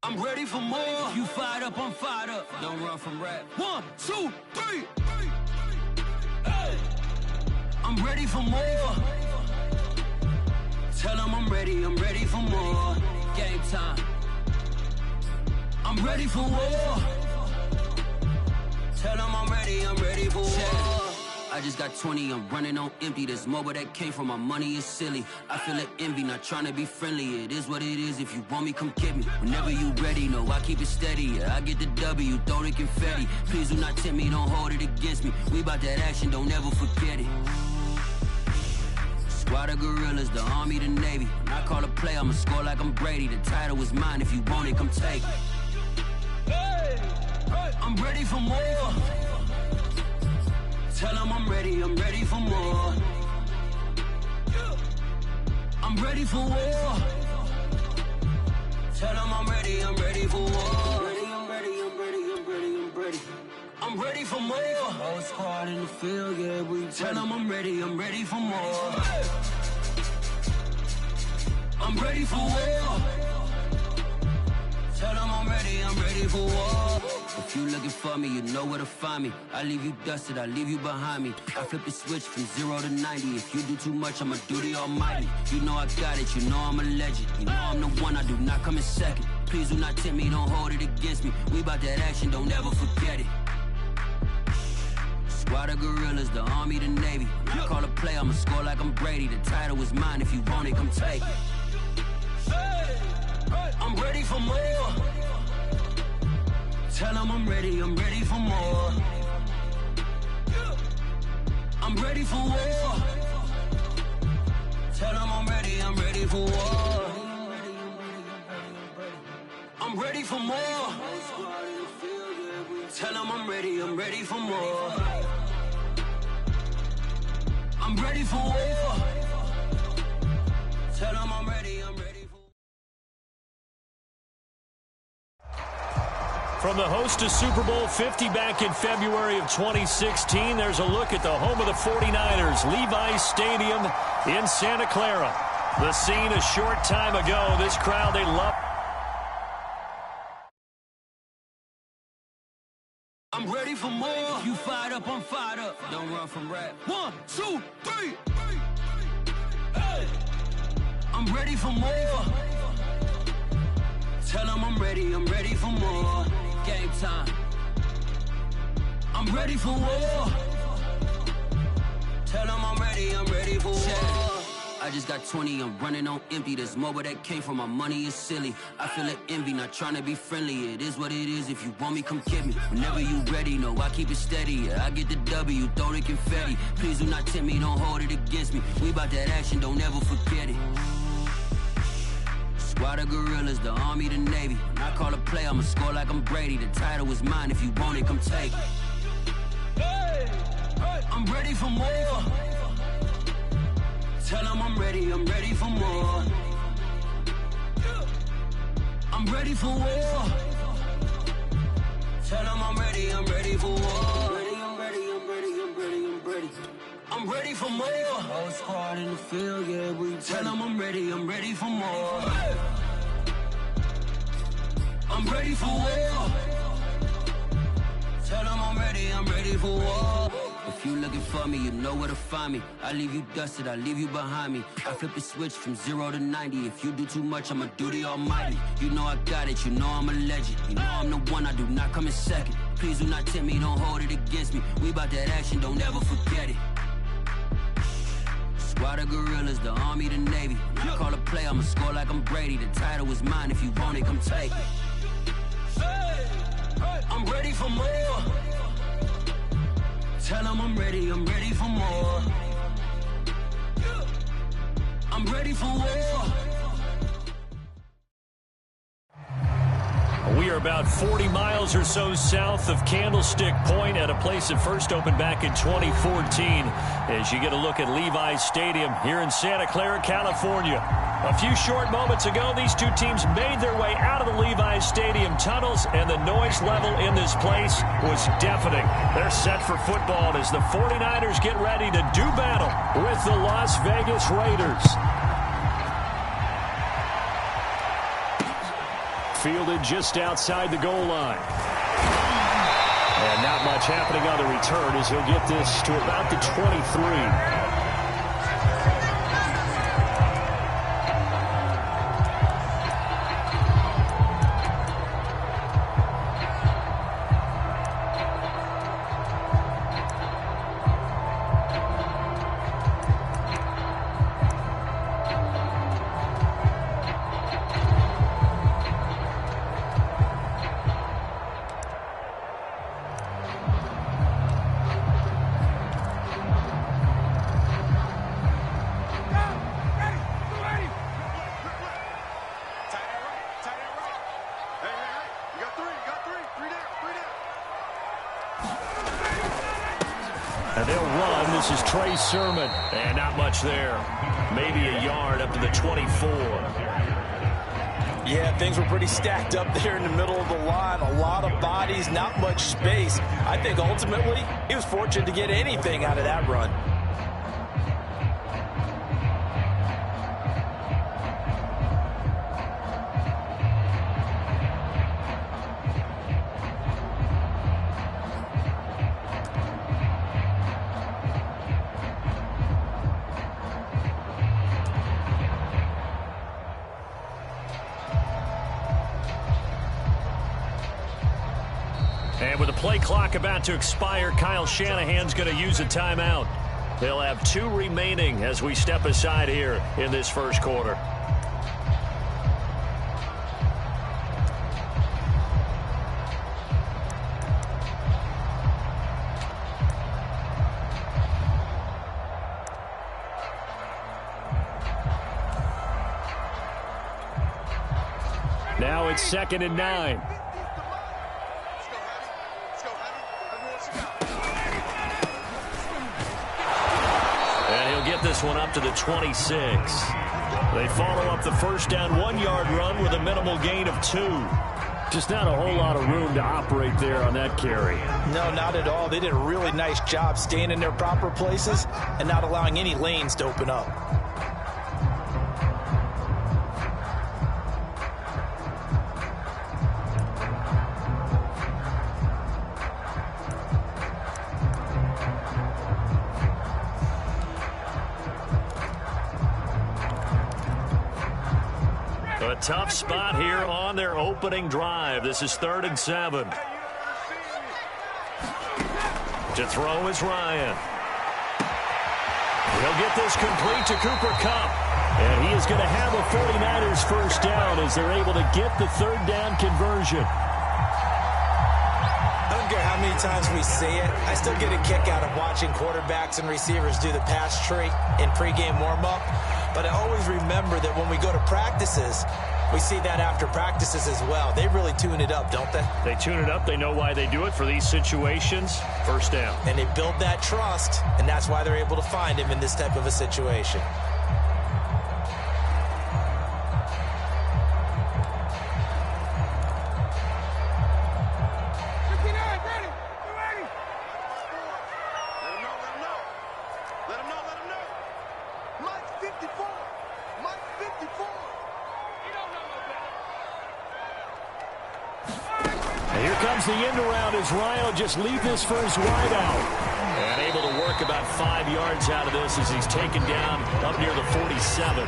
I'm ready for more. You fired up, I'm fired up. Don't run from rap. 1, 2, 3. Hey. I'm ready for more. Tell them I'm ready for more. Game time. I'm ready for war. Tell them I'm ready for war. I just got 20, I'm running on empty. This mobile that came from my money is silly. I feel it envy, not trying to be friendly. It is what it is, if you want me, come get me. Whenever you ready, no, I keep it steady. Yeah, I get the W, throw the confetti. Please do not tempt me, don't hold it against me. We about that action, don't ever forget it. Squad of gorillas, the army, the navy. When I call a play, I'ma score like I'm Brady. The title is mine, if you want it, come take it. I'm ready for more. Tell them I'm ready for more. I'm ready for war. Tell them I'm ready for war. I'm ready for more. Whole squad in the field, yeah, we tell them I'm ready for more. I'm ready for war. Tell them I'm ready for war. If you looking for me, you know where to find me. I leave you dusted, I leave you behind me. I flip the switch from 0 to 90. If you do too much, I'ma do the almighty. You know I got it, you know I'm a legend. You know I'm the one, I do not come in second. Please do not tempt me, don't hold it against me. We about that action, don't ever forget it. Squad of gorillas, the army, the navy. When I call a play, I'ma score like I'm Brady. The title is mine, if you want it, come take it. I'm ready for more. Tell them I'm ready for more. I'm ready for war. Tell them I'm ready for war. I'm ready for more. Tell them I'm ready for more. I'm ready for war. Tell them I'm ready for. From the host to Super Bowl 50 back in February of 2016, there's a look at the home of the 49ers, Levi's Stadium in Santa Clara. The scene a short time ago. This crowd, they love. I'm ready for more. You fired up, I'm fired up. Don't run from rap. 1, 2, 3. Hey. I'm ready for more. Tell them I'm ready for more. Game time. I'm ready for war. Tell them I'm ready for war. I just got 20, I'm running on empty. This mobile that came from my money is silly. I feel it envy, not trying to be friendly. It is what it is, if you want me, come get me. Whenever you ready, no, I keep it steady. Yeah, I get the W, throw the confetti. Please do not tempt me, don't hold it against me. We about that action, don't ever forget it. Squad of gorillas, the army, the navy. When I call a play, I'ma score like I'm Brady. The title is mine, if you want it, come take it. I'm ready for more. Tell them I'm ready for more. I'm ready for war. Tell them I'm ready for war. I'm ready for more. Whole squad in the field, yeah, we tell them I'm ready for more. I'm ready for war. Tell them I'm ready for war. If you looking for me, you know where to find me. I leave you dusted, I leave you behind me. I flip the switch from 0 to 90. If you do too much, I'ma do the almighty. You know I got it, you know I'm a legend. You know I'm the one, I do not come in second. Please do not tempt me, don't hold it against me. We about that action, don't ever forget it. Squad of gorillas, the army, the navy. When I call a play, I'ma score like I'm Brady. The title is mine, if you want it, come take it. I'm ready for more. Tell them I'm ready for more. I'm ready for war. We are about 40 miles or so south of Candlestick Point at a place that first opened back in 2014 as you get a look at Levi's Stadium here in Santa Clara, California. A few short moments ago, these two teams made their way out of the Levi's Stadium tunnels, and the noise level in this place was deafening. They're set for football as the 49ers get ready to do battle with the Las Vegas Raiders. Fielded just outside the goal line. And not much happening on the return as he'll get this to about the 23. And they'll run. This is Trey Sermon. And not much there. Maybe a yard up to the 24. Yeah, things were pretty stacked up there in the middle of the line. A lot of bodies, not much space. I think ultimately he was fortunate to get anything out of that run. And with the play clock about to expire, Kyle Shanahan's going to use a timeout. They'll have 2 remaining as we step aside here in this first quarter. Now it's 2nd and 9. Get this one up to the 26. They follow up the first down 1-yard run with a minimal gain of 2. Just not a whole lot of room to operate there on that carry. No, not at all. They did a really nice job staying in their proper places and not allowing any lanes to open up. A tough spot here on their opening drive. This is 3rd and 7. To throw is Ryan. He'll get this complete to Cooper Kupp. And he is going to have a 49ers first down as they're able to get the 3rd down conversion. I don't care how many times we say it, I still get a kick out of watching quarterbacks and receivers do the pass tree in pregame warm-up. But I always remember that when we go to practices, we see that after practices as well. They really tune it up, don't they? They tune it up. They know why they do it for these situations. First down. And they build that trust, and that's why they're able to find him in this type of a situation. Here comes the end around as Ryan will just leave this for his wide out. And able to work about 5 yards out of this as he's taken down up near the 47.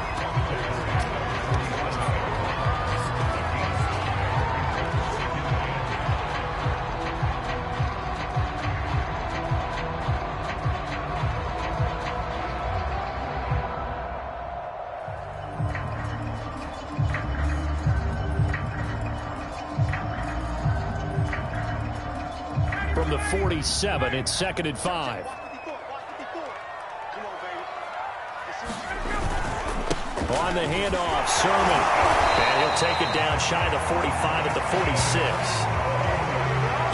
From the 47, it's 2nd and 5. On the handoff, Sermon. And he'll take it down shy of the 45 at the 46.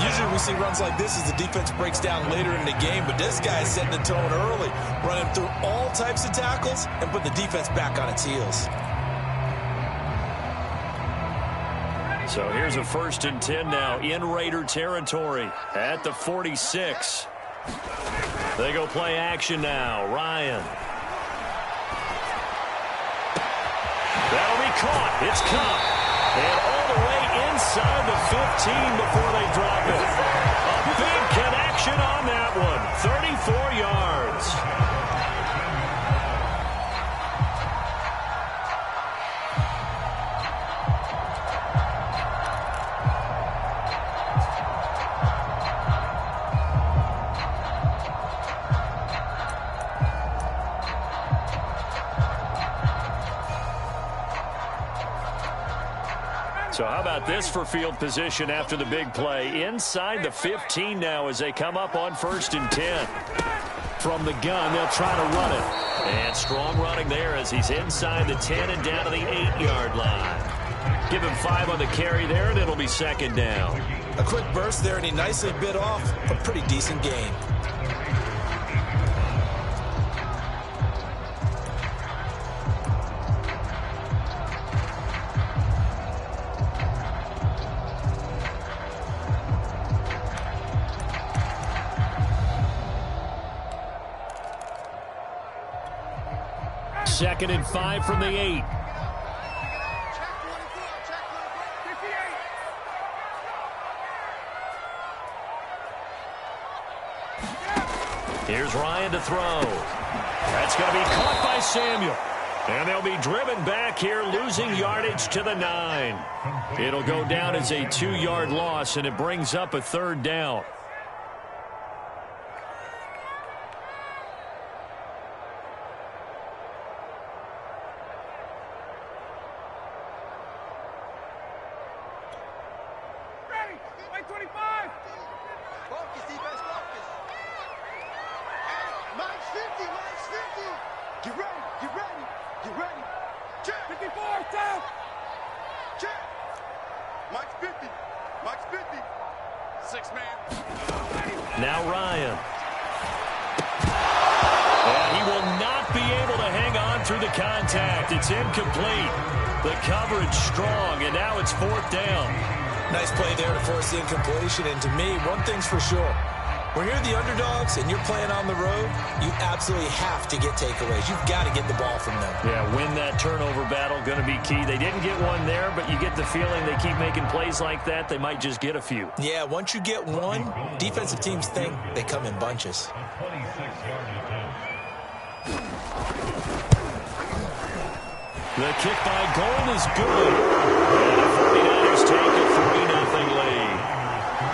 Usually we see runs like this as the defense breaks down later in the game, but this guy is setting the tone early, running through all types of tackles and put the defense back on its heels. So here's a 1st and 10 now in Raider territory at the 46. They go play action now. Ryan. That'll be caught. It's caught. And all the way inside the 15 before they drop it. A big connection on that one. 34 yards. So how about this for field position after the big play? Inside the 15 now as they come up on 1st and 10. From the gun, they'll try to run it. And strong running there as he's inside the 10 and down to the 8-yard line. Give him 5 on the carry there, and it'll be 2nd down. A quick burst there, and he nicely bit off a pretty decent gain. Second and 5 from the 8. Here's Ryan to throw. That's going to be caught by Samuel. And they'll be driven back here, losing yardage to the 9. It'll go down as a 2-yard loss, and it brings up a 3rd down. Now Ryan. And he will not be able to hang on through the contact. It's incomplete. The coverage strong, and now it's 4th down. Nice play there to force the incompletion. And to me, one thing's for sure. When you're the underdogs and you're playing on the road, you absolutely have to get takeaways. You've got to get the ball from them. Yeah, win that turnover battle, going to be key. They didn't get one there, but you get the feeling they keep making plays like that, they might just get a few. Yeah, once you get one, defensive teams think they come in bunches. The kick by Gold is good. And the 49ers take a 3-0 lead.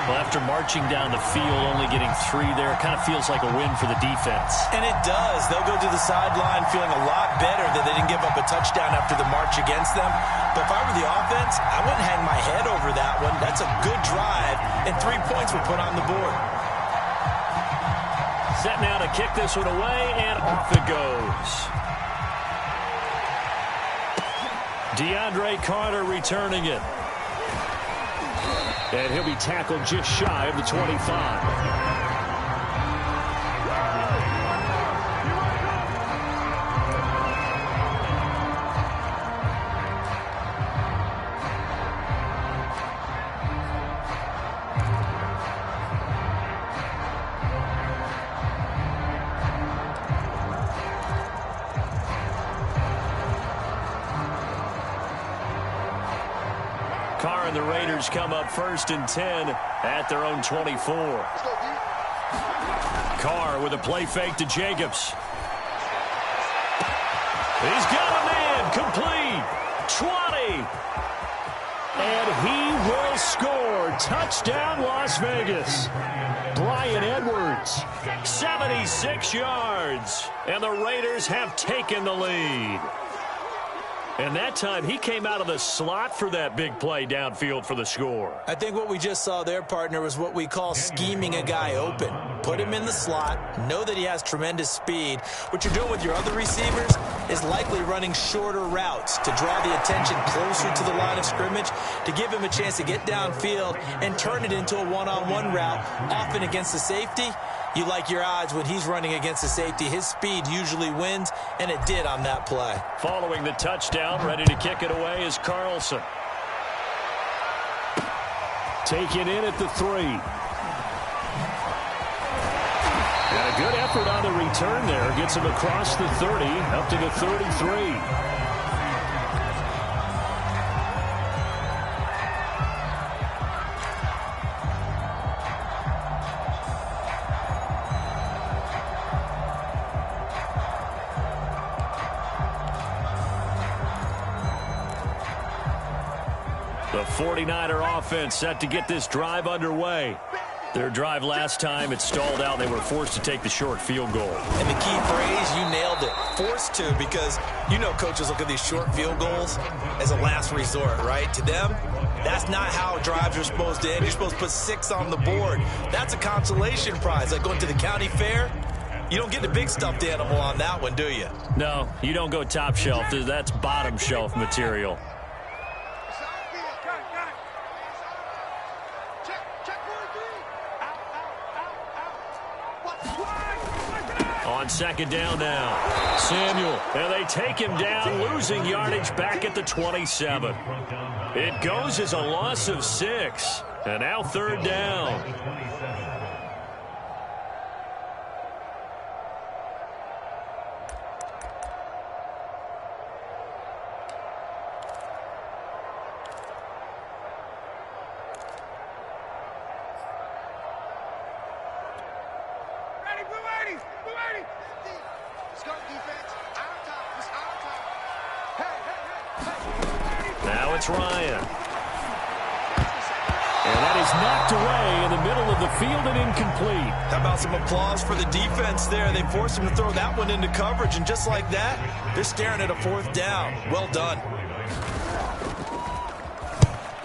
Well, after marching down the field, only getting 3 there, kind of feels like a win for the defense. And it does. They'll go to the sideline feeling a lot better that they didn't give up a touchdown after the march against them. But if I were the offense, I wouldn't hang my head over that one. That's a good drive, and 3 points were put on the board. Set now to kick this one away, and off it goes. DeAndre Carter returning it. And he'll be tackled just shy of the 25. Carr and the Raiders come up 1st and 10 at their own 24. Carr with a play fake to Jacobs. He's got a man complete. 20. And he will score. Touchdown, Las Vegas. Bryan Edwards, 76 yards. And the Raiders have taken the lead. And that time, he came out of the slot for that big play downfield for the score. I think what we just saw there, partner, was what we call scheming a guy open. Put him in the slot, know that he has tremendous speed. What you're doing with your other receivers is likely running shorter routes to draw the attention closer to the line of scrimmage, to give him a chance to get downfield and turn it into a one-on-one route, often against the safety. You like your odds when he's running against the safety. His speed usually wins, and it did on that play. Following the touchdown, ready to kick it away is Carlson. taken in at the 3. And a good effort on the return there. Gets him across the 30, up to the 33. The 49er offense set to get this drive underway. Their drive last time, it stalled out. They were forced to take the short field goal. And the key phrase, you nailed it, forced to, because you know coaches look at these short field goals as a last resort, right? To them, that's not how drives are supposed to end. You're supposed to put 6 on the board. That's a consolation prize, like going to the county fair. You don't get the big stuffed animal on that one, do you? No, you don't go top shelf. That's bottom shelf material. On second down now, Samuel, and they take him down, losing yardage back at the 27. It goes as a loss of 6, and now third down. Now it's Ryan. And that is knocked away in the middle of the field and incomplete. How about some applause for the defense there? They forced him to throw that one into coverage, and just like that, they're staring at a fourth down. Well done.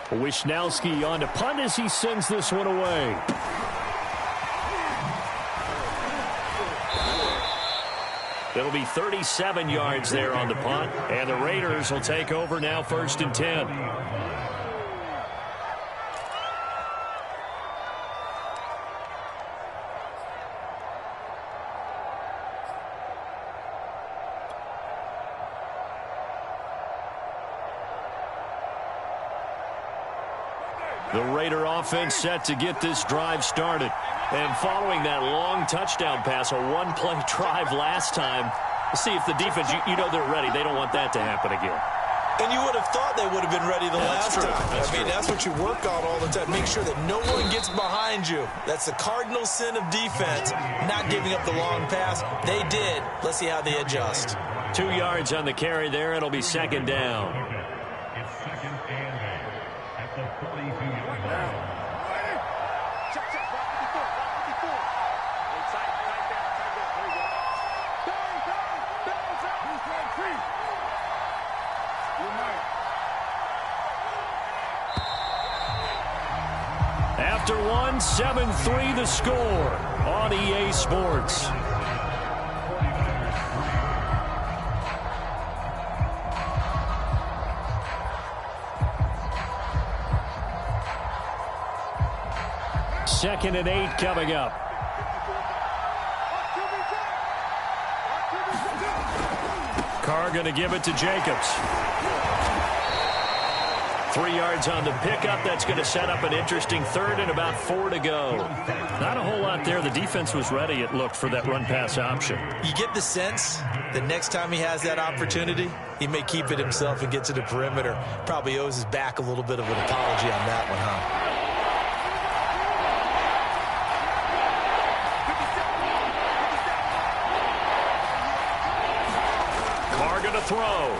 Wisnowski on to punt as he sends this one away. It'll be 37 yards there on the punt, and the Raiders will take over now, 1st and 10. The Raider offense set to get this drive started. And following that long touchdown pass, a one-play drive last time, see if the defense, you know they're ready. They don't want that to happen again. And you would have thought they would have been ready the last time. I mean, that's what you work on all the time. Make sure that no one gets behind you. That's the cardinal sin of defense, not giving up the long pass. They did. Let's see how they adjust. 2 yards on the carry there. It'll be second down. It's second and at the 42-yard line. After one, 7-3 the score on EA Sports. Second and 8 coming up. Carr going to give it to Jacobs. 3 yards on the pickup. That's going to set up an interesting third and about 4 to go. Not a whole lot there. The defense was ready, it looked, for that run-pass option. You get the sense that next time he has that opportunity, he may keep it himself and get to the perimeter. Probably owes his back a little bit of an apology on that one, huh? Carr going to throw.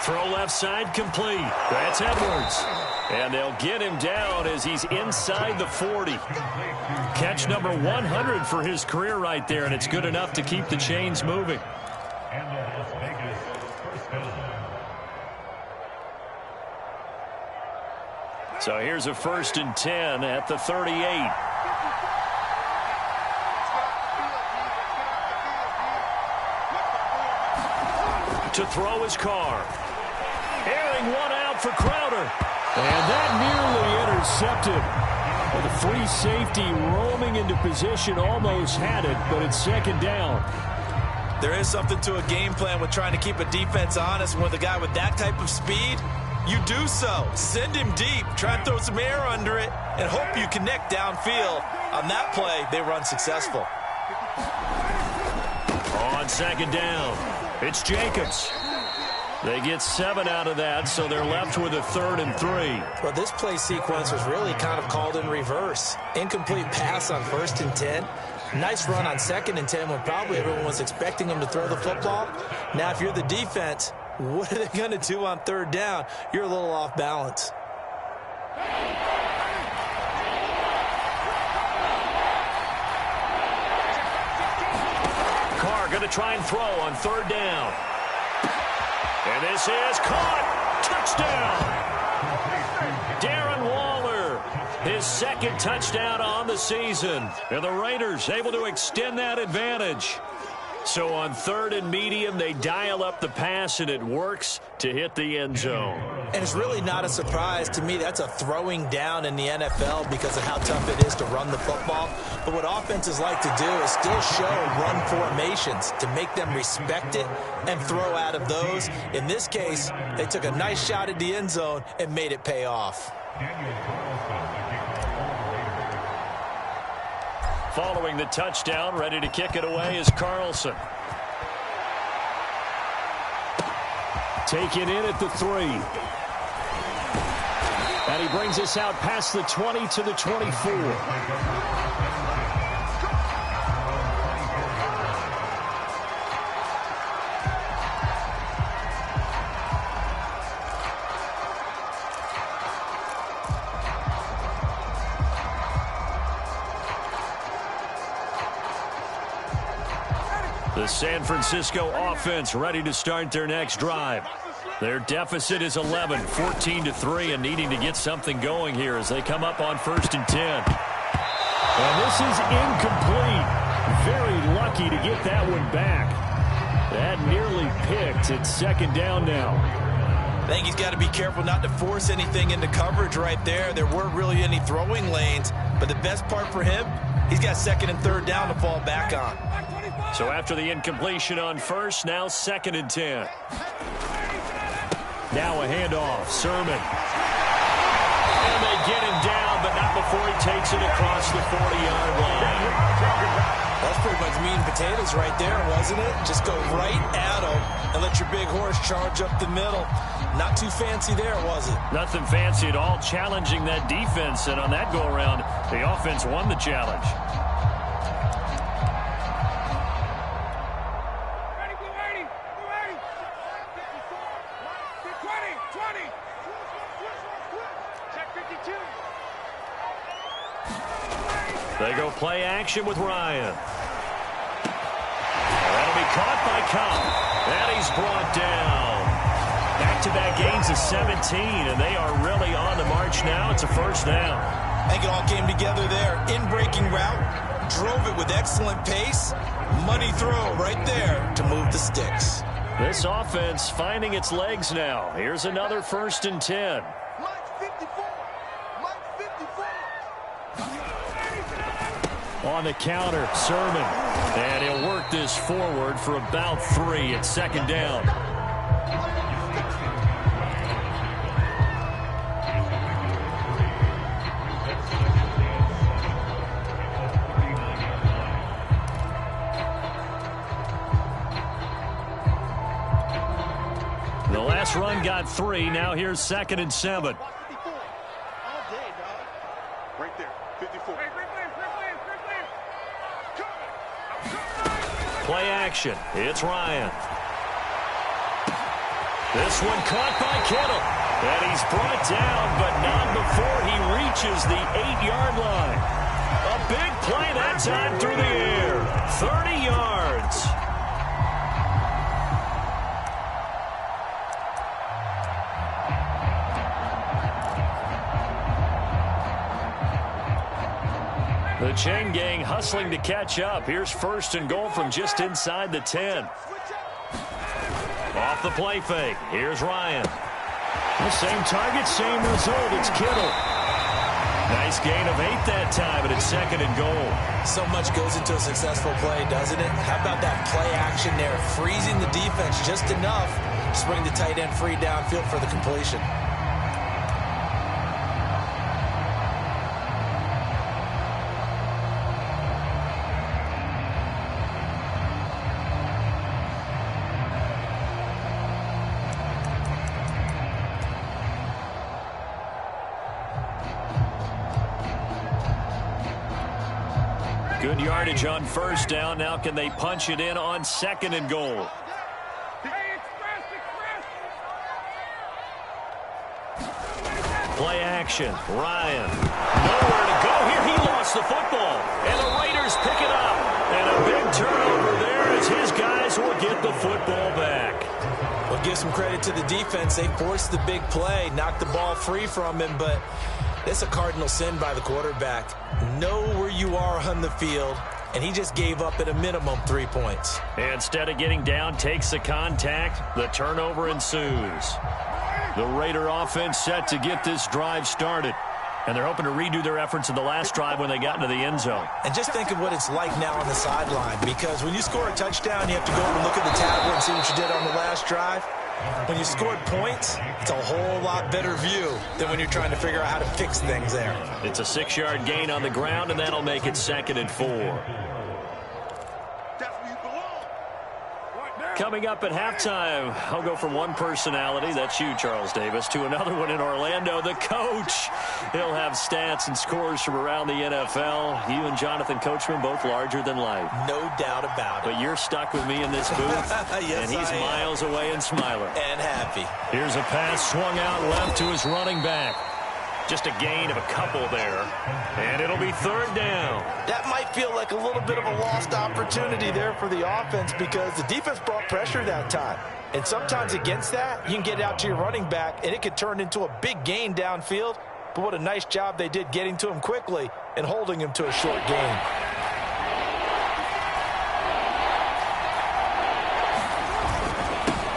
Throw left side complete. That's Edwards. And they'll get him down as he's inside the 40. Catch number 100 for his career right there, and it's good enough to keep the chains moving. And the Las Vegas first down. So here's a 1st and 10 at the 38. To throw his Carr. Airing one out for Crowder. And that nearly intercepted. Well, the free safety roaming into position almost had it, but it's second down. There is something to a game plan with trying to keep a defense honest. With a guy with that type of speed, you do so. Send him deep. Try and throw some air under it and hope you connect downfield. On that play, they run successful. On second down, it's Jacobs. They get 7 out of that, so they're left with a 3rd and 3. Well, this play sequence was really kind of called in reverse. Incomplete pass on 1st and 10. Nice run on 2nd and 10 when probably everyone was expecting them to throw the football. Now, if you're the defense, what are they going to do on 3rd down? You're a little off balance. Carr going to try and throw on 3rd down. And this is caught. Touchdown. Darren Waller, his 2nd touchdown on the season. And the Raiders able to extend that advantage. So on 3rd and medium, they dial up the pass, and it works to hit the end zone. And it's really not a surprise. To me, that's a throwing down in the NFL because of how tough it is to run the football. But what offenses like to do is still show run formations to make them respect it and throw out of those. In this case, they took a nice shot at the end zone and made it pay off. Following the touchdown, ready to kick it away is Carlson. Taken in at the 3. And he brings us out past the 20 to the 24. The San Francisco offense ready to start their next drive. Their deficit is 11, 14-3, and needing to get something going here as they come up on 1st and 10. And this is incomplete. Very lucky to get that one back. That nearly picked. It's 2nd down now. I think he's got to be careful not to force anything into coverage right there. There weren't really any throwing lanes, but the best part for him, he's got 2nd and 3rd down to fall back on. So after the incompletion on 1st, now 2nd and 10. Now a handoff. Sermon. And they get him down, but not before he takes it across the 40-yard line. That's pretty much meat and potatoes right there, wasn't it? Just go right at him and let your big horse charge up the middle. Not too fancy there, was it? Nothing fancy at all, challenging that defense. And on that go-around, the offense won the challenge. They go play action with Ryan. That'll be caught by Cobb. And he's brought down. Back-to-back gains of 17, and they are really on the march now. It's a 1st down. I think it all came together there. In-breaking route, drove it with excellent pace. Money throw right there to move the sticks. This offense finding its legs now. Here's another 1st and 10. On the counter, Sermon. And he'll work this forward for about 3 at 2nd down. The last run got 3. Now here's 2nd and 7. Play action. It's Ryan. This one caught by Kittle. And he's brought down, but not before he reaches the 8-yard line. A big play that time through the air. 30 yards. The chain gang hustling to catch up. Here's 1st and goal from just inside the 10. Off the play fake. Here's Ryan. The same target, same result. It's Kittle. Nice gain of 8 that time, and it's 2nd and goal. So much goes into a successful play, doesn't it? How about that play action there? Freezing the defense just enough to bring the tight end free downfield for the completion. Good yardage on first down. Now can they punch it in on second and goal? Play action. Ryan. Nowhere to go here. He lost the football. And the Raiders pick it up. And a big turnover there as his guys will get the football back. Well, give some credit to the defense. They forced the big play, knocked the ball free from him, but it's a cardinal sin by the quarterback. Know where you are on the field, and he just gave up at a minimum 3 points. Instead of getting down, takes the contact. The turnover ensues. The Raider offense set to get this drive started. And they're hoping to redo their efforts in the last drive when they got into the end zone. And just think of what it's like now on the sideline, because when you score a touchdown, you have to go over and look at the tablet and see what you did on the last drive. When you scored points, it's a whole lot better view than when you're trying to figure out how to fix things there. It's a 6-yard gain on the ground, and that'll make it 2nd and 4. Coming up at halftime, I'll go from one personality, that's you, Charles Davis, to another one in Orlando, the coach. He'll have stats and scores from around the NFL. You and Jonathan Coachman, both larger than life. No doubt about it. But you're stuck with me in this booth, yes, and he's miles away and smiling. And happy. Here's a pass swung out left to his running back. Just a gain of a couple there. And it'll be 3rd down. That might feel like a little bit of a lost opportunity there for the offense because the defense brought pressure that time. And sometimes against that, you can get out to your running back, and it could turn into a big gain downfield. But what a nice job they did getting to him quickly and holding him to a short gain.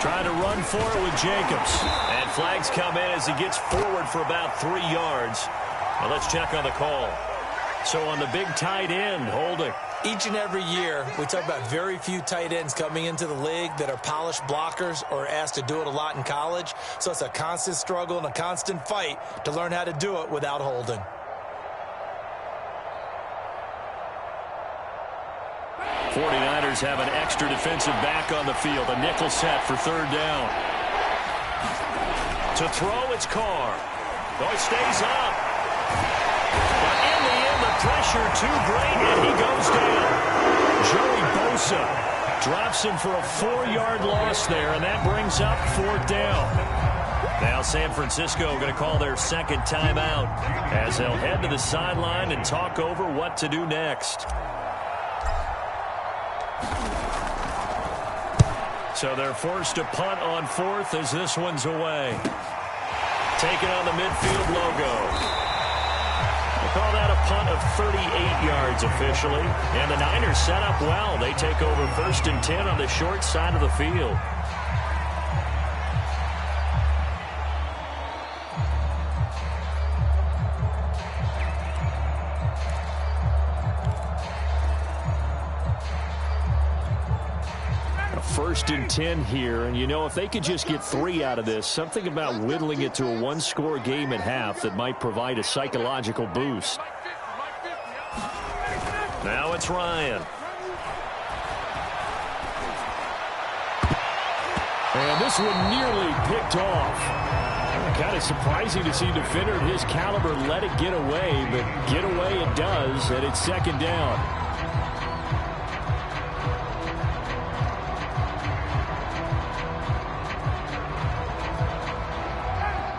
Trying to run for it with Jacobs. And flags come in as he gets forward for about 3 yards. Now let's check on the call. So on the big tight end, holding. Each and every year, we talk about very few tight ends coming into the league that are polished blockers or asked to do it a lot in college. So it's a constant struggle and a constant fight to learn how to do it without holding. '49ers have an extra defensive back on the field. A nickel set for 3rd down. To throw, it's Carr. Oh, it stays up. But in the end, the pressure too great, and he goes down. Joey Bosa drops him for a 4-yard loss there, and that brings up 4th down. Now San Francisco going to call their 2nd timeout as they'll head to the sideline and talk over what to do next. So they're forced to punt on 4th as this one's away. Taking on the midfield logo. We'll call that a punt of 38 yards officially. And the Niners set up well. They take over 1st and 10 on the short side of the field. First and 10 here, and you know, if they could just get 3 out of this, something about whittling it to a 1-score game at half that might provide a psychological boost. Now it's Ryan. And this one nearly picked off. Kind of surprising to see a defender of his caliber let it get away, but get away it does, and it's 2nd down.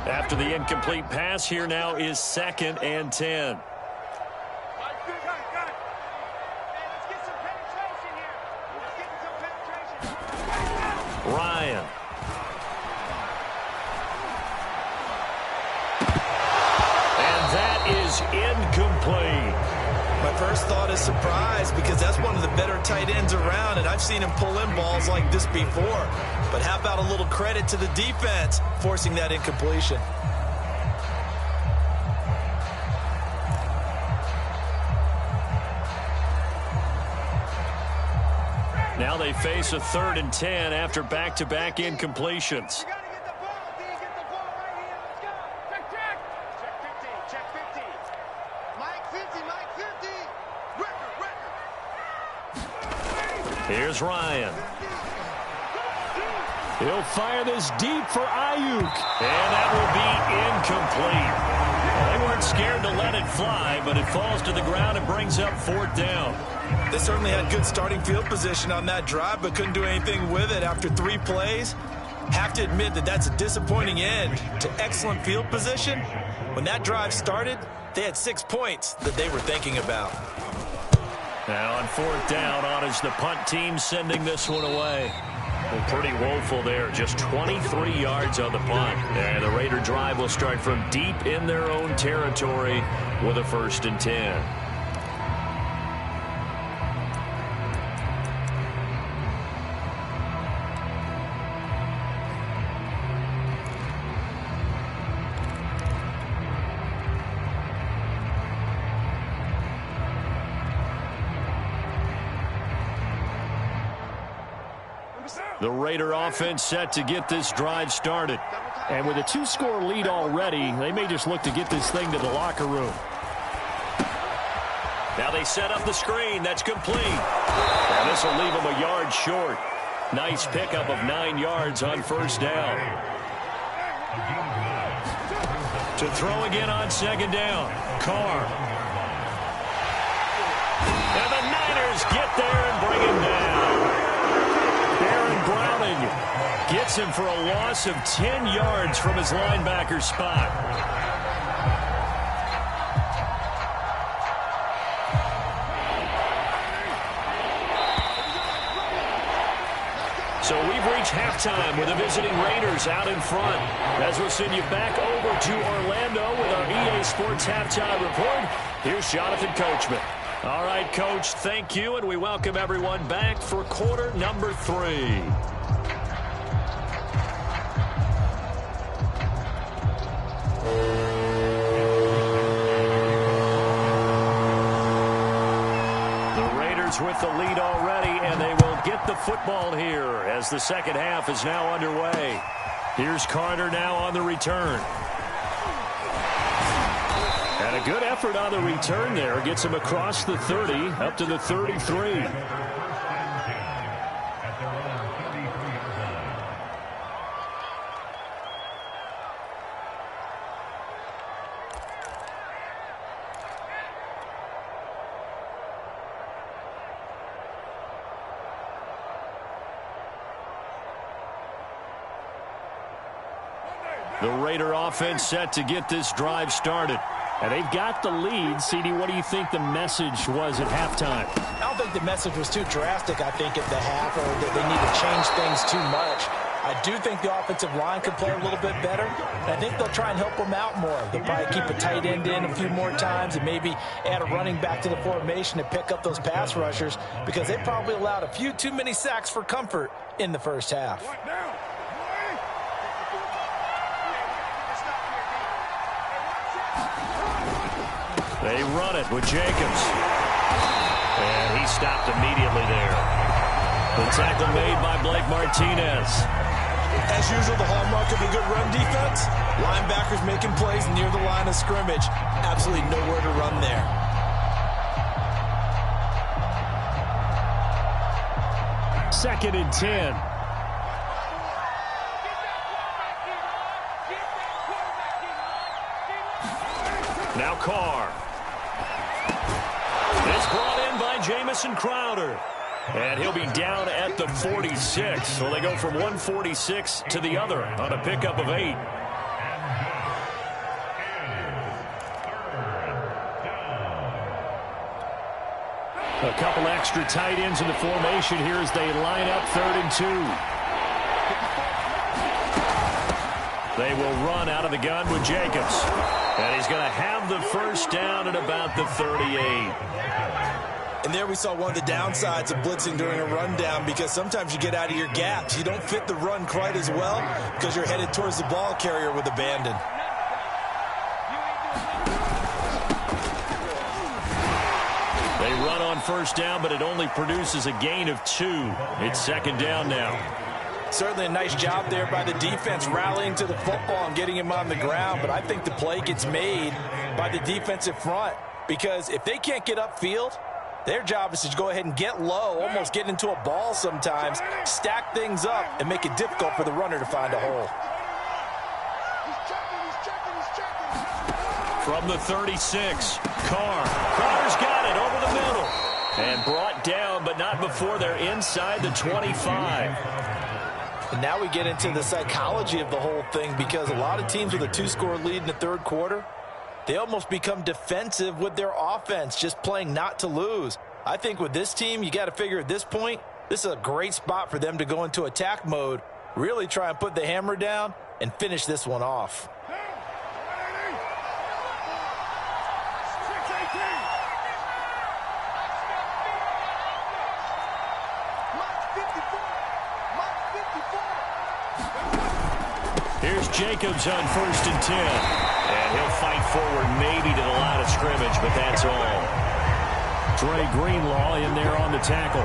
After the incomplete pass, here now is 2nd and 10. Ryan. And that is incomplete. My first thought is surprise because that's one of the better tight ends around, and I've seen him pull in balls like this before. But how about a little credit to the defense forcing that incompletion? Now they face a 3rd and 10 after back-to-back incompletions. Here's Ryan. He'll fire this deep for Ayuk. And that will be incomplete. Well, they weren't not scared to let it fly, but it falls to the ground and brings up 4th down. They certainly had good starting field position on that drive, but couldn't do anything with it after 3 plays. Have to admit that that's a disappointing end to excellent field position. When that drive started, they had 6 points that they were thinking about. Now on 4th down, on is the punt team sending this one away. Well, pretty woeful there. Just 23 yards on the punt. And the Raider drive will start from deep in their own territory with a 1st and 10. The Raider offense set to get this drive started. And with a 2-score lead already, they may just look to get this thing to the locker room. Now they set up the screen. That's complete. And this will leave them a yard short. Nice pickup of 9 yards on 1st down. To throw again on 2nd down. Carr. And the Niners get there and bring him down. Browning gets him for a loss of 10 yards from his linebacker spot. So we've reached halftime with the visiting Raiders out in front. As we'll send you back over to Orlando with our EA Sports Halftime Report, here's Jonathan Coachman. All right, Coach, thank you, and we welcome everyone back for quarter number 3. The Raiders with the lead already, and they will get the football here as the second half is now underway. Here's Carter now on the return. And a good effort on the return there. Gets him across the 30, up to the 33. The Raider offense set to get this drive started. And they've got the lead. CD, what do you think the message was at halftime? I don't think the message was too drastic, I think, at the half, or that they need to change things too much. I do think the offensive line could play a little bit better. And I think they'll try and help them out more. They'll probably keep a tight end in a few more times and maybe add a running back to the formation to pick up those pass rushers, because they probably allowed a few too many sacks for comfort in the first half. They run it with Jacobs. And he stopped immediately there. The tackle made by Blake Martinez. As usual, the hallmark of a good run defense, linebackers making plays near the line of scrimmage. Absolutely nowhere to run there. Second and 10. Now Carr. It's brought in by Jamison Crowder. And he'll be down at the 46. So they go from 146 to the other on a pickup of 8. A couple extra tight ends in the formation here as they line up 3rd and 2. They will run out of the gun with Jacobs. And he's going to have the first down at about the 38. And there we saw one of the downsides of blitzing during a rundown, because sometimes you get out of your gaps. You don't fit the run quite as well because you're headed towards the ball carrier with abandon. They run on first down, but it only produces a gain of 2. It's 2nd down now. Certainly a nice job there by the defense rallying to the football and getting him on the ground, but I think the play gets made by the defensive front, because if they can't get upfield, their job is to go ahead and get low, almost get into a ball sometimes, stack things up, and make it difficult for the runner to find a hole. from the 36. Carter's got it over the middle. And brought down, but not before they're inside the 25. And now we get into the psychology of the whole thing, because a lot of teams with a 2-score lead in the third quarter, they almost become defensive with their offense, just playing not to lose. I think with this team, you got to figure at this point, this is a great spot for them to go into attack mode, really try and put the hammer down and finish this one off. Here's Jacobs on 1st and 10. And he'll fight forward maybe to the line of scrimmage, but that's all. Dre Greenlaw in there on the tackle.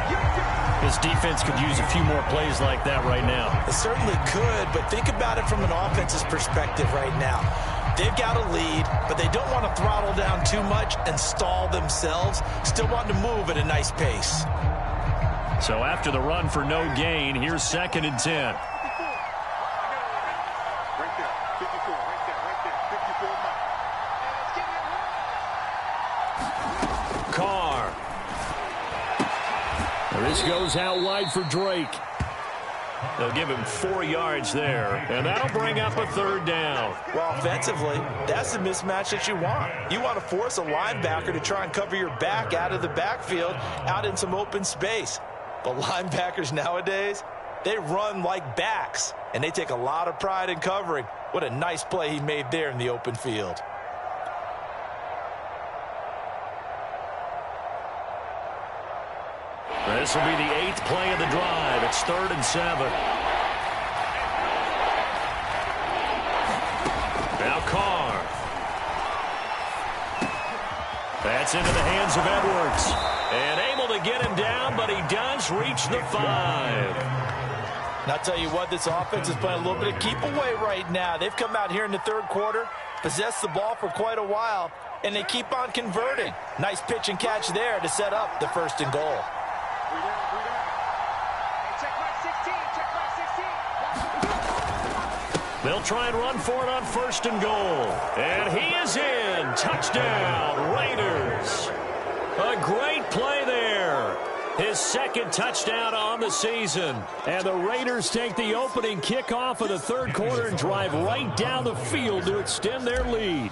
His defense could use a few more plays like that right now. It certainly could, but think about it from an offense's perspective right now. They've got a lead, but they don't want to throttle down too much and stall themselves. Still want to move at a nice pace. So after the run for no gain, here's 2nd and 10. This goes out wide for Drake. They'll give him 4 yards there, and that'll bring up a 3rd down. Well, offensively, that's the mismatch that you want. You want to force a linebacker to try and cover your back out of the backfield, out in some open space. But linebackers nowadays, they run like backs, and they take a lot of pride in covering. What a nice play he made there in the open field. This will be the 8th play of the drive. It's 3rd and 7. Now Carr. That's into the hands of Edwards. And able to get him down, but he does reach the 5. And I'll tell you what, this offense is playing a little bit of keep away right now. They've come out here in the third quarter, possessed the ball for quite a while, and they keep on converting. Nice pitch and catch there to set up the 1st and goal. They'll try and run for it on 1st and goal. And he is in. Touchdown, Raiders. A great play there. His 2nd touchdown on the season. And the Raiders take the opening kickoff of the third quarter and drive right down the field to extend their lead.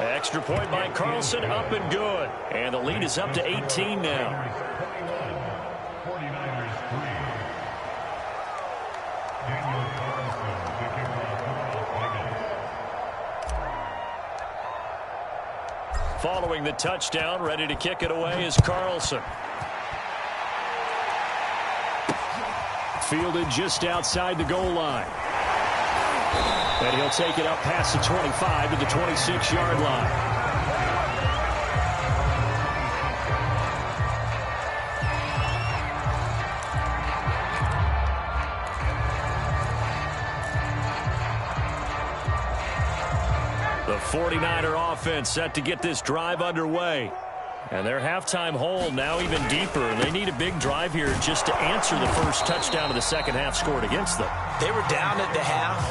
Extra point by Carlson, up and good. And the lead is up to 18 now. Following the touchdown, ready to kick it away is Carlson. Fielded just outside the goal line. And he'll take it up past the 25 to the 26-yard line. The 49er offense set to get this drive underway. And their halftime hole now even deeper. They need a big drive here just to answer the first touchdown of the second half scored against them. They were down at the half.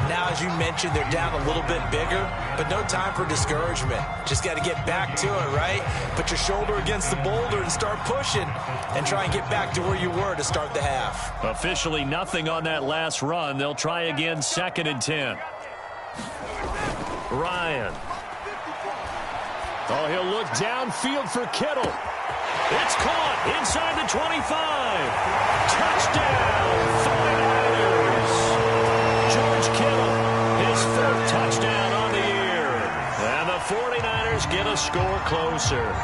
Now, as you mentioned, they're down a little bit bigger, but no time for discouragement. Just got to get back to it, right? Put your shoulder against the boulder and start pushing and try and get back to where you were to start the half. Officially nothing on that last run. They'll try again, 2nd and 10. Ryan. Oh, he'll look downfield for Kittle. It's caught inside the 25. Touchdown, 49ers. George Kittle, his 4th touchdown on the year. And the 49ers get a score closer.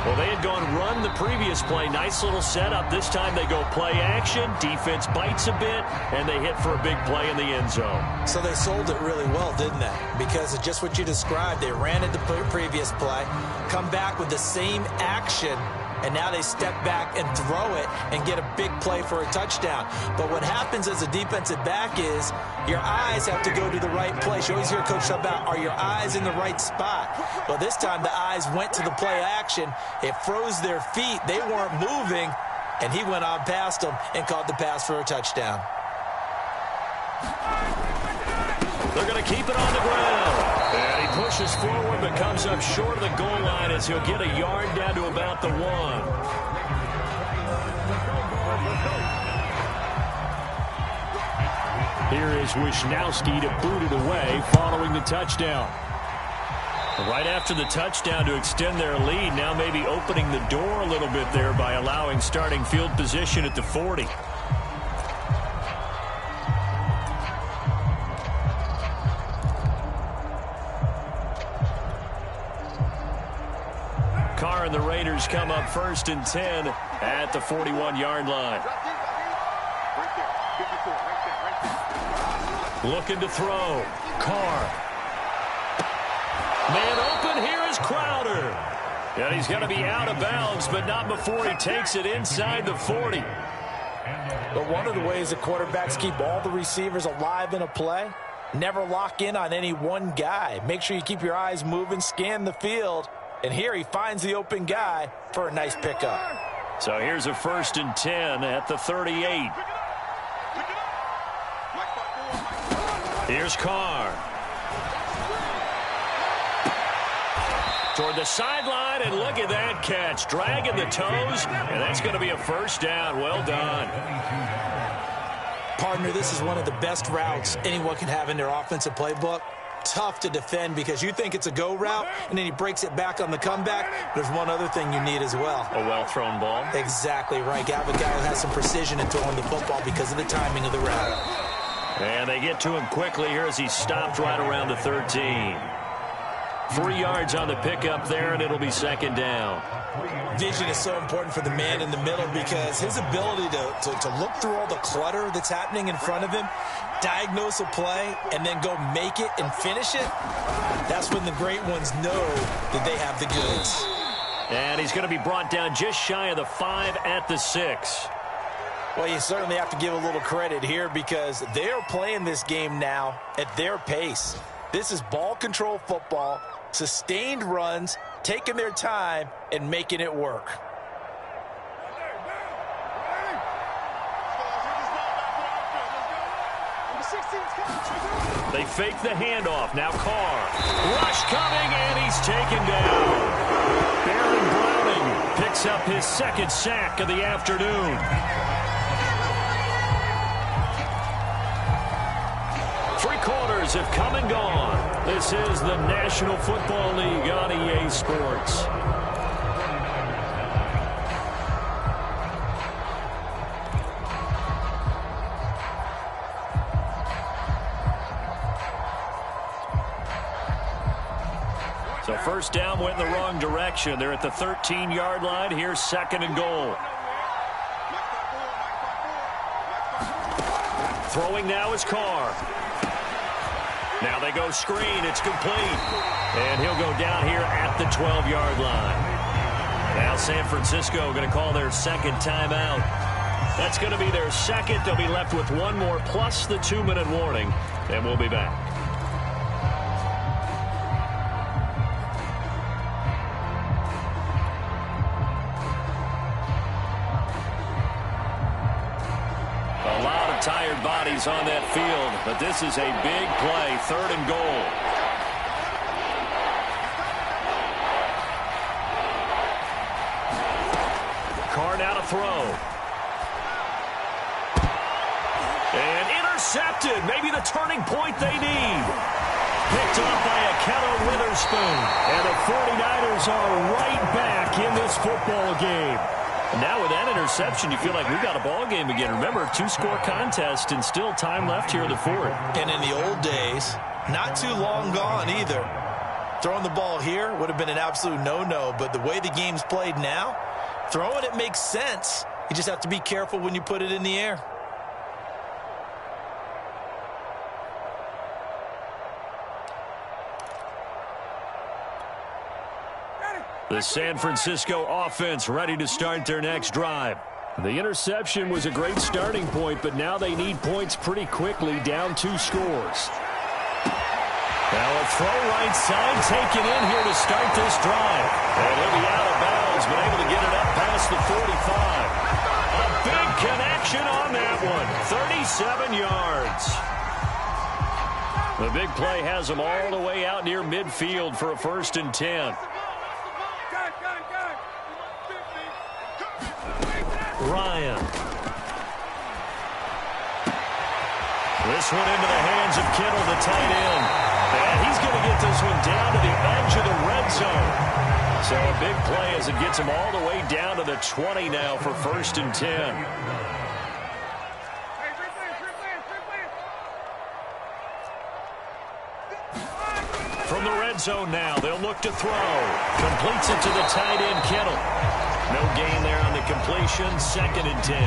Well, they had gone run the previous play. Nice little setup. This time they go play action. Defense bites a bit, and they hit for a big play in the end zone. So they sold it really well, didn't they? Because of just what you described. They ran it the previous play, come back with the same action, and now they step back and throw it and get a big play for a touchdown. But what happens as a defensive back is your eyes have to go to the right place. You always hear Coach talk about, are your eyes in the right spot? Well, this time the eyes went to the play action. It froze their feet. They weren't moving, and he went on past them and caught the pass for a touchdown. They're going to keep it on the ground. And he pushes forward but comes up short of the goal line as he'll get a yard down to about the 1. Here is Wisnowski to boot it away following the touchdown. Right after the touchdown to extend their lead, now maybe opening the door a little bit there by allowing starting field position at the 40. Carr and the Raiders come up 1st and 10 at the 41-yard line. Looking to throw. Carr. Man open, here is Crowder. And he's going to be out of bounds, but not before he takes it inside the 40. But one of the ways that quarterbacks keep all the receivers alive in a play, never lock in on any one guy. Make sure you keep your eyes moving, scan the field. And here he finds the open guy for a nice pickup. So here's a 1st and 10 at the 38. Here's Carr. Toward the sideline, and look at that catch. Dragging the toes, and that's going to be a 1st down. Well done. Partner, this is one of the best routes anyone can have in their offensive playbook. Tough to defend because you think it's a go route, and then he breaks it back on the comeback. There's one other thing you need as well. A well-thrown ball. Exactly right. You have a guy who has some precision in throwing the football because of the timing of the route. And they get to him quickly here as he stopped right around the 13. 3 yards on the pickup there, and it'll be 2nd down. Vision is so important for the man in the middle because his ability to look through all the clutter that's happening in front of him, diagnose a play, and then go make it and finish it, that's when the great ones know that they have the goods. And he's going to be brought down just shy of the 5 at the 6. Well, you certainly have to give a little credit here because they're playing this game now at their pace. This is ball control football, sustained runs, taking their time, and making it work. They fake the handoff. Now Carr. Rush coming, and he's taken down. Baron Browning picks up his 2nd sack of the afternoon. Three quarters have come and gone. This is the National Football League on EA Sports. So 1st down went in the wrong direction. They're at the 13-yard line. Here's 2nd and goal. Throwing now is Carr. Now they go screen. It's complete. And he'll go down here at the 12-yard line. Now San Francisco going to call their 2nd timeout. That's going to be their 2nd. They'll be left with 1 more plus the 2-minute warning. And we'll be back. Tired bodies on that field, but this is a big play. 3rd and goal. Carr now to throw. And intercepted. Maybe the turning point they need. Picked off by Akello Witherspoon. And the 49ers are right back in this football game. Now with that interception, you feel like we've got a ball game again. Remember, 2-score contest and still time left here in the 4th. And in the old days, not too long gone either. Throwing the ball here would have been an absolute no-no, but the way the game's played now, throwing it makes sense. You just have to be careful when you put it in the air. The San Francisco offense ready to start their next drive. The interception was a great starting point, but now they need points pretty quickly, down 2 scores. Now a throw right side taken in here to start this drive. And he'll be out of bounds, but able to get it up past the 45. A big connection on that one. 37 yards. The big play has them all the way out near midfield for a 1st and 10. Ryan. This one into the hands of Kittle, the tight end. And he's going to get this one down to the edge of the red zone. So a big play as it gets him all the way down to the 20 now for 1st and 10. From the red zone now, they'll look to throw. Completes it to the tight end, Kittle. No gain there on the completion, 2nd and 10.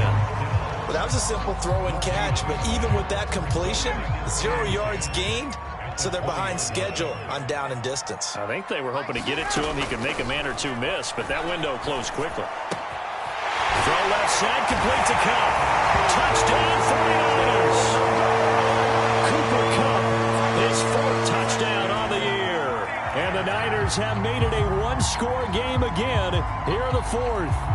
Well, that was a simple throw and catch, but even with that completion, 0 yards gained, so they're behind schedule on down and distance. I think they were hoping to get it to him. He could make a man or two miss, but that window closed quickly. Throw left side, complete to Cup. Touchdown, 49ers. Cooper Kupp, his 4th touchdown on the year. And the Niners have made it a one-score game again here in the 4th.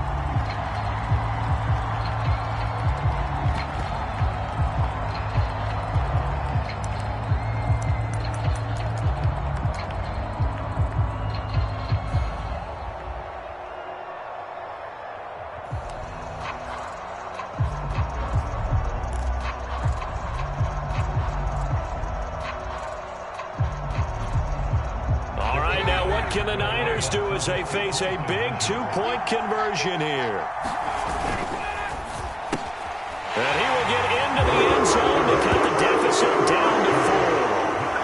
Can the Niners do as they face a big 2-point conversion here? And he will get into the end zone to cut the deficit down to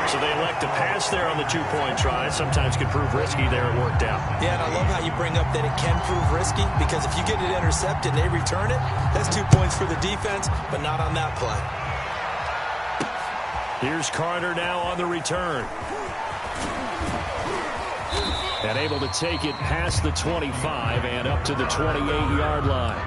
4. So they elect to pass there on the 2-point try. Sometimes can prove risky. There it worked out. Yeah, and I love how you bring up that it can prove risky, because if you get it intercepted and they return it, that's 2 points for the defense, but not on that play. Here's Carter now on the return. And able to take it past the 25 and up to the 28-yard line.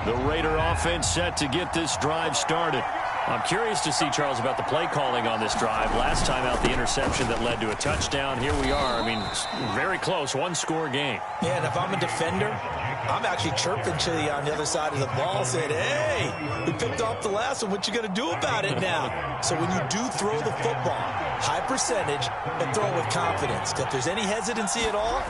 The Raider offense set to get this drive started. I'm curious to see, Charles, about the play calling on this drive. Last time out, the interception that led to a touchdown. Here we are. I mean, very close, one-score game. Yeah, and if I'm a defender, I'm actually chirping Chili on the other side of the ball, saying, hey, we picked off the last one. What you going to do about it now? So when you do throw the football, high percentage, but throw it with confidence. If there's any hesitancy at all,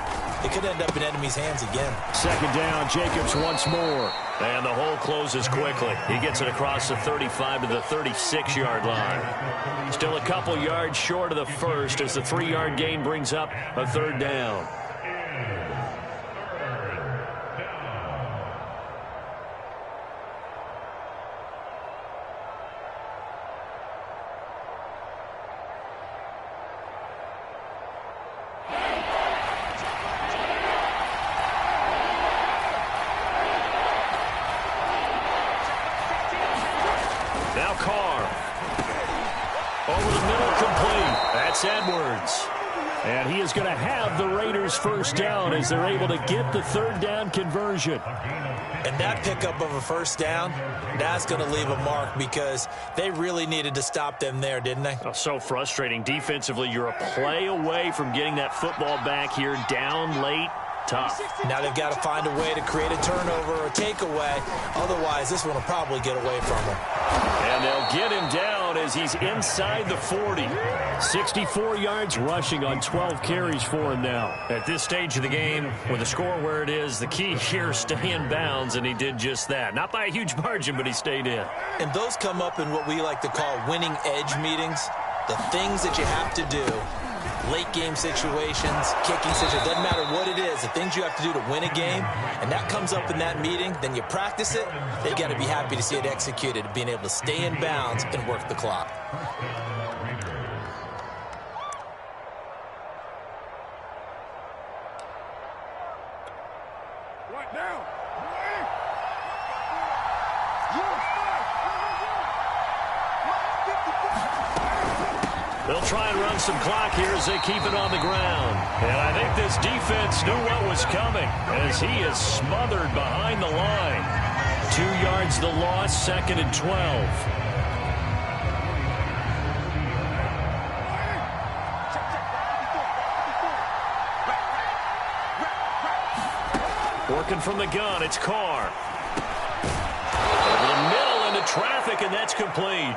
it could end up in enemy's hands again. 2nd down, Jacobs once more. And the hole closes quickly. He gets it across the 35 to the 36-yard line. Still a couple yards short of the first as the 3-yard gain brings up a 3rd down. Now Carr. Over the middle, complete. That's Edwards. And he is going to have the Raiders' 1st down as they're able to get the 3rd down conversion. And that pickup of a 1st down, that's going to leave a mark, because they really needed to stop them there, didn't they? Oh, so frustrating. Defensively, you're a play away from getting that football back here, down late. Tough. Now they've got to find a way to create a turnover or a takeaway. Otherwise, this one will probably get away from them. And they'll get him down as he's inside the 40. 64 yards rushing on 12 carries for him now. At this stage of the game, with the score where it is, the key here, stay in bounds, and he did just that. Not by a huge margin, but he stayed in. And those come up in what we like to call winning edge meetings. The things that you have to do. Late game situations, kicking situations, doesn't matter what it is, the things you have to do to win a game, and that comes up in that meeting, then you practice it, they got to be happy to see it executed, being able to stay in bounds and work the clock. Right now. They'll try and run some clock here as they keep it on the ground. And I think this defense knew what was coming as he is smothered behind the line. 2 yards the loss, 2nd and 12. Working from the gun, it's Carr. Over the middle into traffic, and that's complete.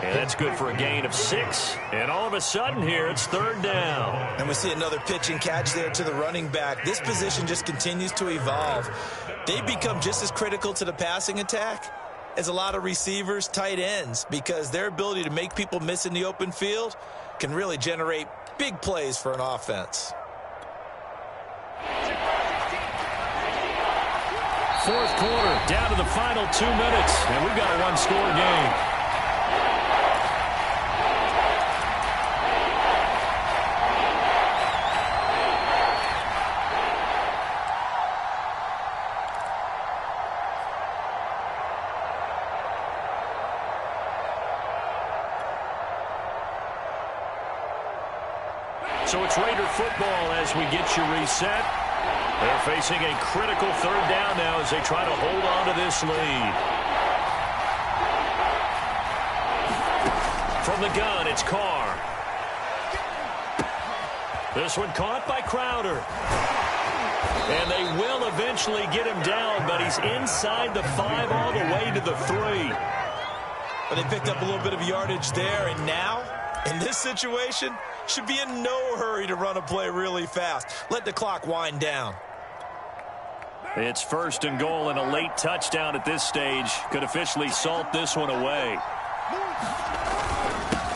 And that's good for a gain of 6. And all of a sudden here, it's 3rd down. And we see another pitch and catch there to the running back. This position just continues to evolve. They become just as critical to the passing attack as a lot of receivers, tight ends, because their ability to make people miss in the open field can really generate big plays for an offense. 4th quarter, down to the final 2 minutes, and we've got a one-score game. So it's Raider football as we get you reset. They're facing a critical 3rd down now as they try to hold on to this lead. From the gun, it's Carr. This one caught by Crowder. And they will eventually get him down, but he's inside the 5 all the way to the 3. But they picked up a little bit of yardage there, and now, in this situation, should be in no hurry to run a play really fast. Let the clock wind down. It's 1st and goal, and a late touchdown at this stage could officially salt this one away.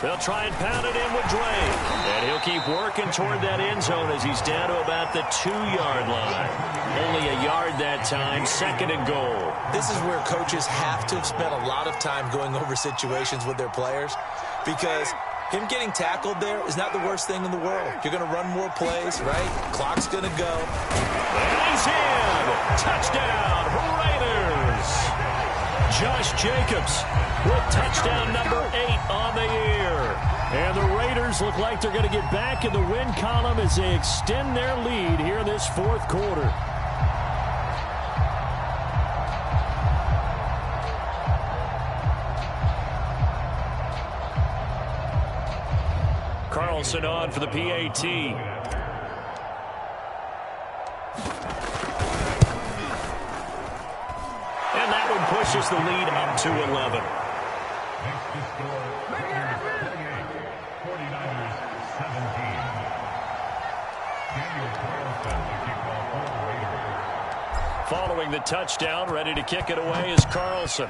They'll try and pound it in with Dre. And he'll keep working toward that end zone as he's down to about the 2-yard line. Only a yard that time, 2nd and goal. This is where coaches have to have spent a lot of time going over situations with their players, because him getting tackled there is not the worst thing in the world. You're going to run more plays, right? Clock's going to go. And he's in! Touchdown, Raiders! Josh Jacobs with touchdown number 8 on the year. And the Raiders look like they're going to get back in the win column as they extend their lead here in this 4th quarter. Carlson on for the PAT. And that one pushes the lead up to 11. Next to score, Raiders 38, 49ers 17. Daniel Carlson to kick off for the Raiders. Following the touchdown, ready to kick it away is Carlson.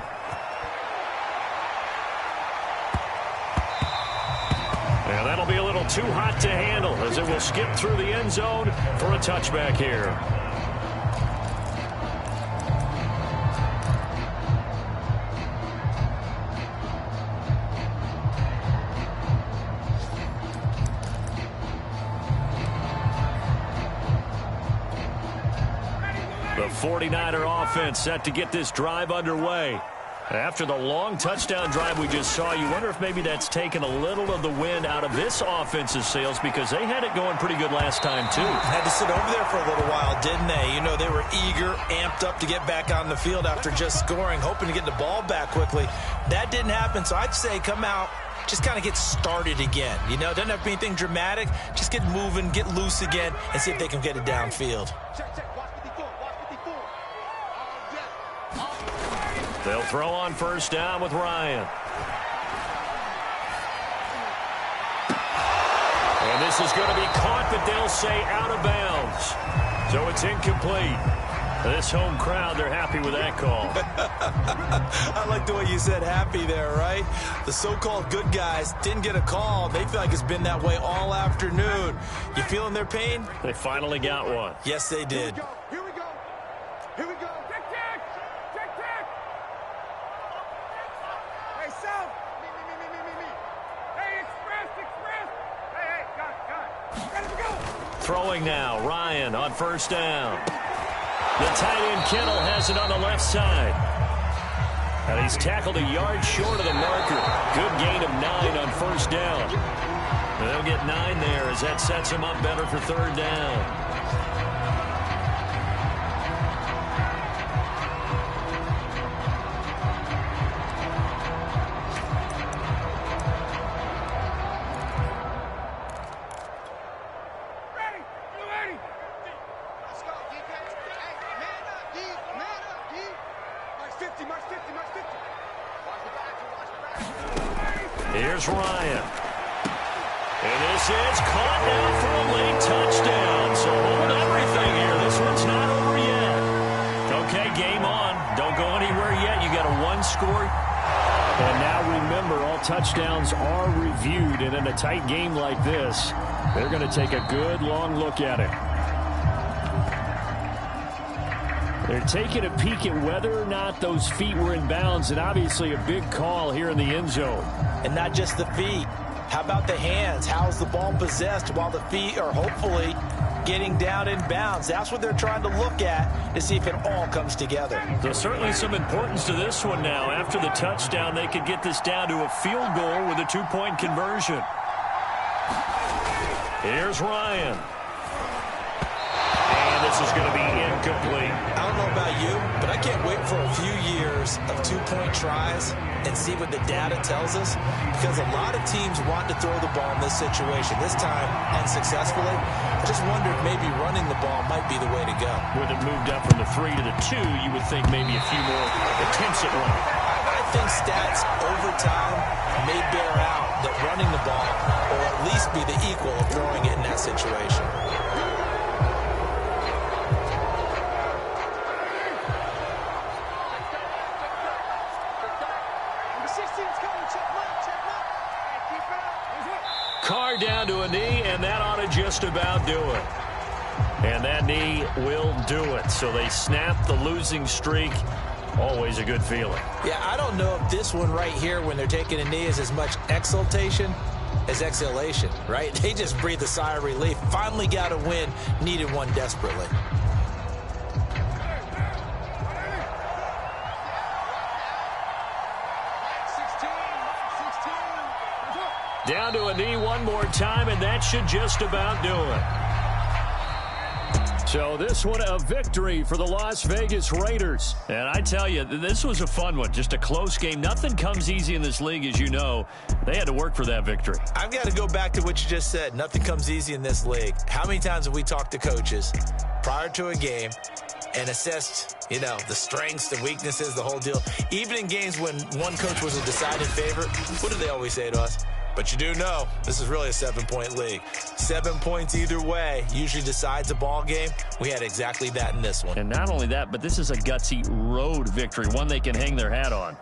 And that'll be a little too hot to handle as it will skip through the end zone for a touchback here. The 49er offense set to get this drive underway. After the long touchdown drive we just saw, you wonder if maybe that's taken a little of the wind out of this offense's sails, because they had it going pretty good last time, too. Had to sit over there for a little while, didn't they? You know, they were eager, amped up to get back on the field after just scoring, hoping to get the ball back quickly. That didn't happen, so I'd say come out, just kind of get started again. You know, it doesn't have to be anything dramatic. Just get moving, get loose again, and see if they can get it downfield. They'll throw on 1st down with Ryan. And this is going to be caught, but they'll say out of bounds. So it's incomplete. This home crowd, they're happy with that call. I like the way you said happy there, right? The so-called good guys didn't get a call. They feel like it's been that way all afternoon. You feeling their pain? They finally got one. Yes, they did. Here we go. Here we go. Check, check. Check, check. Hey, South. Me. Hey, Express. Hey, got it. Ready to go. Throwing now, Ryan on 1st down. The tight end Kittle has it on the left side. And he's tackled a yard short of the marker. Good gain of 9 on 1st down. And they'll get 9 there as that sets him up better for 3rd down. Here's Ryan. And this is caught now for a late touchdown. So hold everything here. This one's not over yet. Okay, game on. Don't go anywhere yet. You got a one-score. And now remember, all touchdowns are reviewed. And in a tight game like this, they're going to take a good long look at it. They're taking a peek at whether or not those feet were in bounds, and obviously a big call here in the end zone. And not just the feet. How about the hands? How's the ball possessed while the feet are hopefully getting down in bounds? That's what they're trying to look at to see if it all comes together. So certainly some importance to this one now. After the touchdown, they could get this down to a field goal with a two-point conversion. Here's Ryan. This is going to be incomplete. I don't know about you, but I can't wait for a few years of two-point tries and see what the data tells us, because a lot of teams want to throw the ball in this situation. This time, unsuccessfully. I just wonder if maybe running the ball might be the way to go. With it moved up from the 3 to the 2, you would think maybe a few more attempts at running. I think stats over time may bear out that running the ball will at least be the equal of throwing it in that situation. Carr down to a knee, and that ought to just about do it. And that knee will do it. So they snap the losing streak. Always a good feeling. Yeah, I don't know if this one right here, when they're taking a knee, is as much exultation as exhalation, right? They just breathe a sigh of relief. Finally got a win, needed one desperately. Down to a knee one more time, and that should just about do it. So this one, a victory for the Las Vegas Raiders. And I tell you, this was a fun one. Just a close game. Nothing comes easy in this league, as you know. They had to work for that victory. I've got to go back to what you just said. Nothing comes easy in this league. How many times have we talked to coaches prior to a game and assessed, you know, the strengths, the weaknesses, the whole deal? Even in games when one coach was a deciding favorite, what do they always say to us? But you do know this is really a 7-point league. 7 points either way usually decides a ball game. We had exactly that in this one. And not only that, but this is a gutsy road victory, one they can hang their hat on.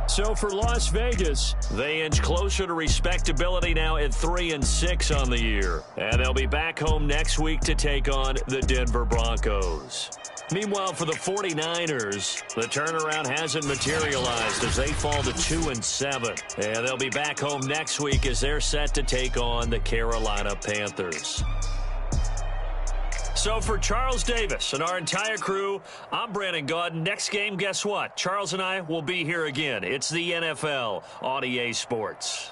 So for Las Vegas, they inch closer to respectability now at 3-6 on the year. And they'll be back home next week to take on the Denver Broncos. Meanwhile, for the 49ers, the turnaround hasn't materialized as they fall to 2-7. And they'll be back home next week as they're set to take on the Carolina Panthers. So for Charles Davis and our entire crew, I'm Brandon Gaudin. Next game, guess what? Charles and I will be here again. It's the NFL on EA Sports.